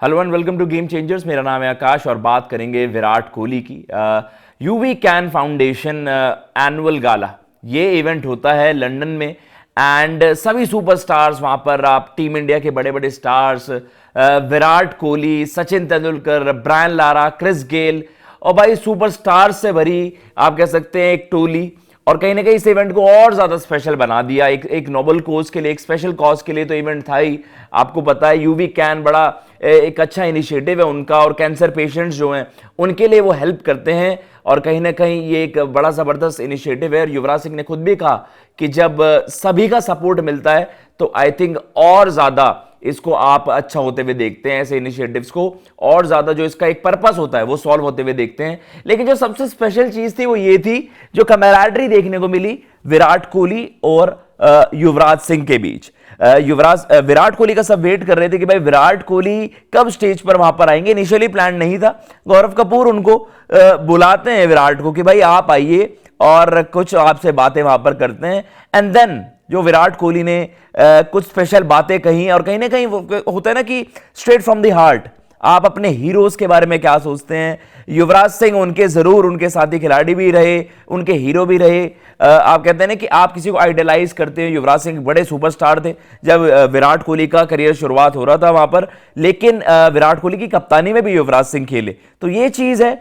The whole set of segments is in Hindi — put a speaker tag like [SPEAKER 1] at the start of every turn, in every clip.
[SPEAKER 1] Hello and welcome to game changers. मेरा नाम है आकाश और बात करेंगे विराट कोहली की। यूवी कैन फाउंडेशन एनुअल गाला, ये इवेंट होता है लंदन में एंड सभी सुपरस्टार्स वहाँ पर, आप टीम इंडिया के बड़े बड़े stars, Virat Kohli, Sachin Tendulkar, Brian Lara, Chris Gayle और भाई सुपरस्टार्स से भरी आप कह सकते हैं एक टोली। और कहीं ना कहीं इस इवेंट को और ज्यादा स्पेशल बना दिया। एक नोबल कॉज के लिए, एक स्पेशल कॉज के लिए तो इवेंट था ही। आपको पता है यूवी कैन बड़ा एक अच्छा इनिशिएटिव है उनका, और कैंसर पेशेंट्स जो हैं उनके लिए वो हेल्प करते हैं। और कहीं ना कहीं ये एक बड़ा जबरदस्त इनिशिएटिव है। और युवराज सिंह ने खुद भी कहा कि जब सभी का सपोर्ट मिलता है तो आई थिंक और ज्यादा इसको आप अच्छा होते हुए देखते हैं, ऐसे इनिशिएटिव्स को और ज्यादा जो इसका एक पर्पस होता है वो सॉल्व होते हुए देखते हैं। लेकिन जो सबसे स्पेशल चीज थी वो ये थी, जो कमेराडरी देखने को मिली विराट कोहली और युवराज सिंह के बीच। विराट कोहली का सब वेट कर रहे थे कि भाई विराट कोहली कब स्टेज पर वहां पर आएंगे। इनिशियली प्लान नहीं था। गौरव कपूर उनको बुलाते हैं विराट को कि भाई आप आइए और कुछ आपसे बातें वहां पर करते हैं। एंड देन जो विराट कोहली ने कुछ स्पेशल बातें कही, और कहीं ना कहीं होता है ना कि स्ट्रेट फ्रॉम द हार्ट, आप अपने हीरोज के बारे में क्या सोचते हैं। युवराज सिंह उनके जरूर उनके साथी खिलाड़ी भी रहे, उनके हीरो भी रहे। आप कहते हैं ना कि आप किसी को आइडलाइज करते हैं। युवराज सिंह बड़े सुपरस्टार थे जब विराट कोहली का करियर शुरुआत हो रहा था वहां पर, लेकिन विराट कोहली की कप्तानी में भी युवराज सिंह खेले। तो ये चीज है,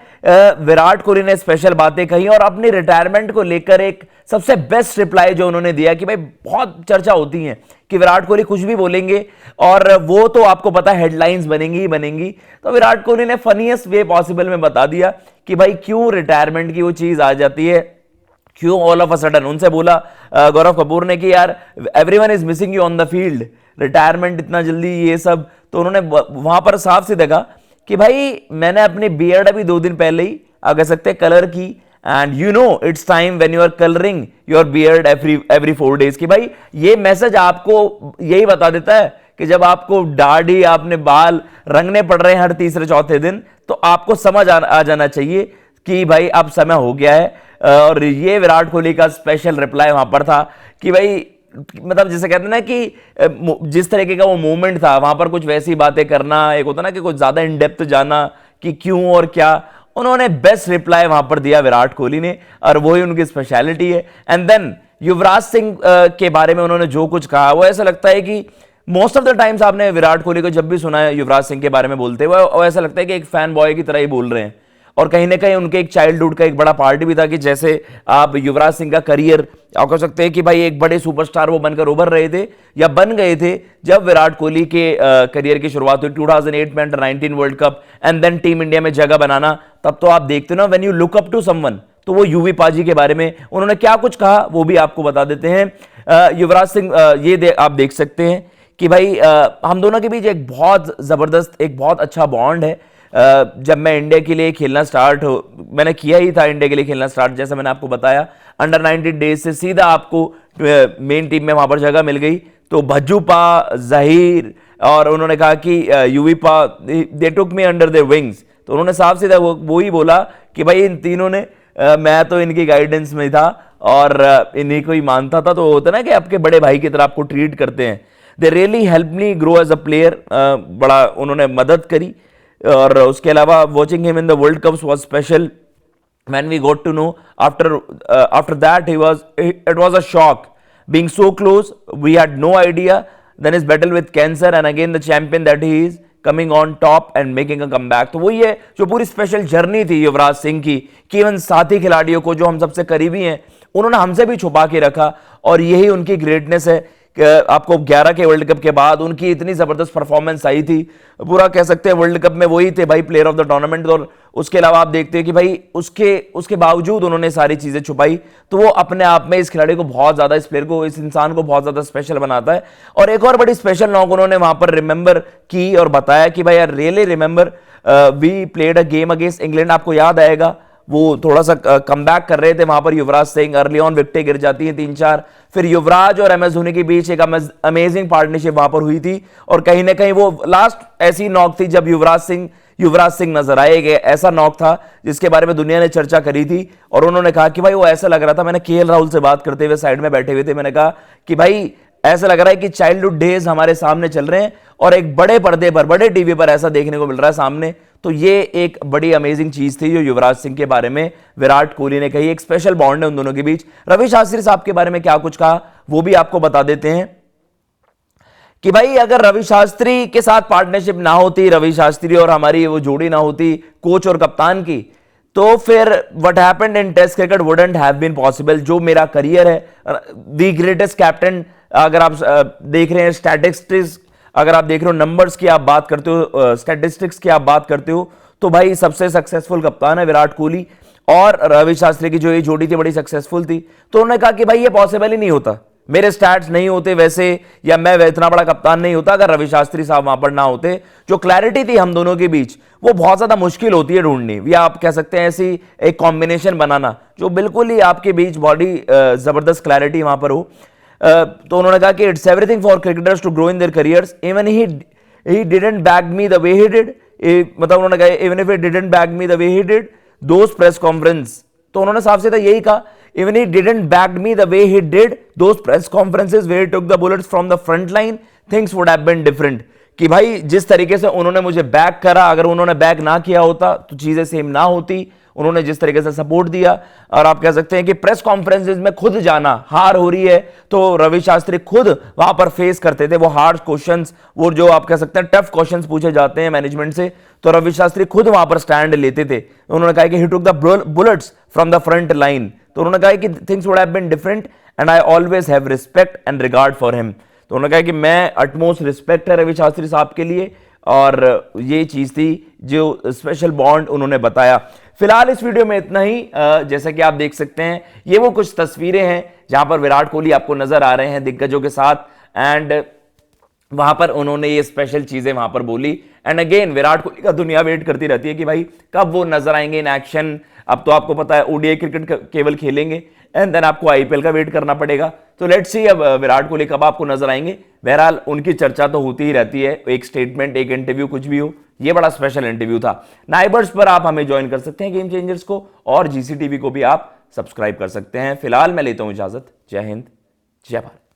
[SPEAKER 1] विराट कोहली ने स्पेशल बातें कही और अपनी रिटायरमेंट को लेकर एक सबसे बेस्ट रिप्लाई जो उन्होंने दिया कि भाई बहुत चर्चा होती है कि विराट कोहली कुछ भी बोलेंगे और वो तो आपको पता है हेडलाइंस बनेंगी ही बनेंगी। तो विराट कोहली ने फनीएस्ट वे पॉसिबल में बता दिया कि भाई क्यों रिटायरमेंट की वो चीज आ जाती है, क्यों ऑल ऑफ अ सडन। उनसे बोला गौरव कपूर ने कि यार everyone is missing you on the field, retirement इतना जल्दी ये सब। तो उन्होंने वहां पर साफ सीधे कहा कि भाई मैंने अपनी बियर्ड अभी 2 दिन पहले ही आप कह सकते हैं कलर की, and you know it's time when you are colouring your beard every 4 days। कि भाई ये मैसेज आपको यही बता देता है कि जब आपको दाढ़ी, आपने बाल रंगने पड़ रहे हैं हर तीसरे चौथे दिन, तो आपको समझ आ जाना चाहिए कि भाई अब समय हो गया है। और ये विराट कोहली का स्पेशल रिप्लाई वहां पर था कि भाई मतलब जिसे कहते हैं ना कि जिस तरीके का वो मूवमेंट था वहां पर, कुछ वैसी बातें करना, एक होता ना कि कुछ ज्यादा इन डेप्थ जाना कि क्यों और क्या। उन्होंने बेस्ट रिप्लाई वहां पर दिया विराट कोहली ने, और वही उनकी स्पेशलिटी है। एंड देन युवराज सिंह के बारे में उन्होंने जो कुछ कहा, वो ऐसा लगता है कि मोस्ट ऑफ द टाइम्स आपने विराट कोहली को जब भी सुना है युवराज सिंह के बारे में बोलते हुए, वो ऐसा लगता है कि एक फैन बॉय की तरह ही बोल रहे हैं। और कहीं ना कहीं उनके एक चाइल्डहुड का एक बड़ा पार्ट भी था कि जैसे आप युवराज सिंह का करियर आप कह सकते हैं कि भाई एक बड़े सुपरस्टार वो बनकर उभर रहे थे या बन गए थे जब विराट कोहली के करियर की शुरुआत हुई 2008 में under nineteen world cup, and then team India में जगह बनाना। तब तो आप देखते हो ना, when you look up to someone, तो वो यूवी पाजी के बारे में उन्होंने क्या कुछ कहा वो भी आपको बता देते हैं। युवराज सिंह आप देख सकते हैं कि भाई हम दोनों के बीच एक बहुत जबरदस्त, एक बहुत अच्छा बॉन्ड है। जब मैं इंडिया के लिए खेलना मैंने किया ही था इंडिया के लिए खेलना स्टार्ट, जैसे मैंने आपको बताया अंडर-19 डेज से सीधा आपको मेन टीम में वहां पर जगह मिल गई। तो भज्जूपा, जहीर, और उन्होंने कहा कि यूवीपा दे टुक मी अंडर देयर विंग्स। तो उन्होंने साफ सीधा वो ही बोला कि भाई इन तीनों ने मैं तो इनकी गाइडेंस में था और इन्हीं को ही मानता था। तो होता ना कि आपके बड़े भाई की तरह आपको ट्रीट करते हैं। They really help me grow as a player, बड़ा उन्होंने मदद करी। और उसके अलावा watching him in the world cups was special when we got to know after that it was a shock being so close, we had no idea, then his battle with cancer and again the champion that he is coming on top and making a comeback. तो वही है जो पूरी स्पेशल जर्नी थी युवराज सिंह की, कि इवन साथी खिलाड़ियों को जो हम सबसे करीबी हैं उन्होंने हमसे भी छुपा के रखा। और यही उनकी ग्रेटनेस है। आपको 11 के वर्ल्ड कप के बाद उनकी इतनी जबरदस्त परफॉर्मेंस आई थी, पूरा कह सकते हैं वर्ल्ड कप में वही थे भाई प्लेयर ऑफ द टूर्नामेंट। और उसके अलावा आप देखते हैं कि भाई उसके बावजूद उन्होंने सारी चीजें छुपाई। तो वो अपने आप में इस खिलाड़ी को बहुत ज्यादा, इस प्लेयर को, इस इंसान को बहुत ज्यादा स्पेशल बनाता है। और एक और बड़ी स्पेशल नॉक उन्होंने वहां पर रिमेंबर की और बताया कि भाई यार really remember we played a game against England. आपको याद आएगा वो थोड़ा सा कमबैक कर रहे थे वहां पर युवराज सिंह, अर्ली ऑन विकेटें गिर जाती हैं 3-4, फिर युवराज और एमएस धोनी के बीच एक अमेजिंग पार्टनरशिप वहां पर हुई थी। और कहीं ना कहीं वो लास्ट ऐसी नॉक थी जब युवराज सिंह नजर आए गए। ऐसा नॉक था जिसके बारे में दुनिया ने चर्चा करी थी। और उन्होंने कहा कि भाई वो ऐसा लग रहा था, मैंने केएल राहुल से बात करते हुए साइड में बैठे हुए थे, मैंने कहा कि भाई ऐसा लग रहा है कि चाइल्डहुड डेज हमारे सामने चल रहे हैं और एक बड़े पर्दे पर, बड़े टीवी पर ऐसा देखने को मिल रहा है सामने। तो ये एक बड़ी अमेजिंग चीज थी जो युवराज सिंह के बारे में विराट कोहली ने कही। एक स्पेशल बॉन्ड है उन दोनों के बीच। रवि शास्त्री साहब के बारे में क्या कुछ कहा वो भी आपको बता देते हैं कि भाई अगर रवि शास्त्री के साथ पार्टनरशिप ना होती, रवि शास्त्री और हमारी वो जोड़ी ना होती कोच और कप्तान की, तो फिर what happened in test cricket wouldn't have been possible. जो मेरा करियर है, द ग्रेटेस्ट कैप्टन, अगर आप देख रहे हैं स्टैटिस्टिक्स, अगर आप देख रहे हो नंबर्स की आप बात करते हो, स्टैटिस्टिक्स की आप बात करते हो, तो भाई सबसे सक्सेसफुल कप्तान है विराट कोहली। और रवि शास्त्री की जो ये जोड़ी थी बड़ी सक्सेसफुल थी। तो उन्होंने कहा कि भाई ये पॉसिबल ही नहीं होता, मेरे स्टैट्स नहीं होते वैसे, या मैं इतना बड़ा कप्तान नहीं होता अगर रवि शास्त्री साहब वहां पर ना होते। जो क्लैरिटी थी हम दोनों के बीच वो बहुत ज्यादा मुश्किल होती है ढूंढनी, या आप कह सकते हैं ऐसी एक कॉम्बिनेशन बनाना जो बिल्कुल ही आपके बीच बॉडी जबरदस्त क्लैरिटी वहां पर हो। तो उन्होंने कहा कि it's everything for cricketers to grow in their careers, even he didn't back me the way he did, मतलब उन्होंने कहा even if he didn't back me the way he did those press conference. तो उन्होंने साफ सीधा यही कहा, even he didn't back me the way he did those press conferences where he took the bullets from the front line, things would have been different। कि भाई जिस तरीके से उन्होंने मुझे बैक करा, अगर उन्होंने बैक ना किया होता तो चीजें सेम ना होती। उन्होंने जिस तरीके से सपोर्ट दिया, और आप कह सकते हैं कि प्रेस कॉन्फ्रेंसेस में खुद जाना, हार हो रही है तो रवि शास्त्री खुद वहां पर फेस करते थे वो हार्ड क्वेश्चंस, वो जो आप कह सकते हैं टफ क्वेश्चंस पूछे जाते हैं मैनेजमेंट से, तो रवि शास्त्री खुद वहां पर स्टैंड लेते थे। उन्होंने कहा कि he took the bullets from the front line. तो उन्होंने कहा कि things would have been different and I always have respect and regard for him. तो उन्होंने कहा कि मैं अटमोस्ट रिस्पेक्ट है रवि शास्त्री साहब के लिए, और ये चीज थी जो स्पेशल बॉन्ड उन्होंने बताया। फिलहाल इस वीडियो में इतना ही। जैसा कि आप देख सकते हैं ये वो कुछ तस्वीरें हैं जहां पर विराट कोहली आपको नजर आ रहे हैं दिग्गजों के साथ, एंड वहां पर उन्होंने ये स्पेशल चीजें वहां पर बोली। एंड अगेन विराट कोहली का दुनिया वेट करती रहती है कि भाई कब वो नजर आएंगे इन एक्शन। अब तो आपको पता है ओडीआई क्रिकेट केवल खेलेंगे एंड देन आपको आईपीएल का वेट करना पड़ेगा। तो लेट्स सी अब विराट कोहली कब आपको नजर आएंगे। बहरहाल उनकी चर्चा तो होती ही रहती है, एक स्टेटमेंट, एक इंटरव्यू, कुछ भी हो। ये बड़ा स्पेशल इंटरव्यू था। नाइबर्स पर आप हमें ज्वाइन कर सकते हैं गेम चेंजर्स को, और जीसीटीवी को भी आप सब्सक्राइब कर सकते हैं। फिलहाल मैं लेता हूं इजाजत। जय हिंद, जय भारत।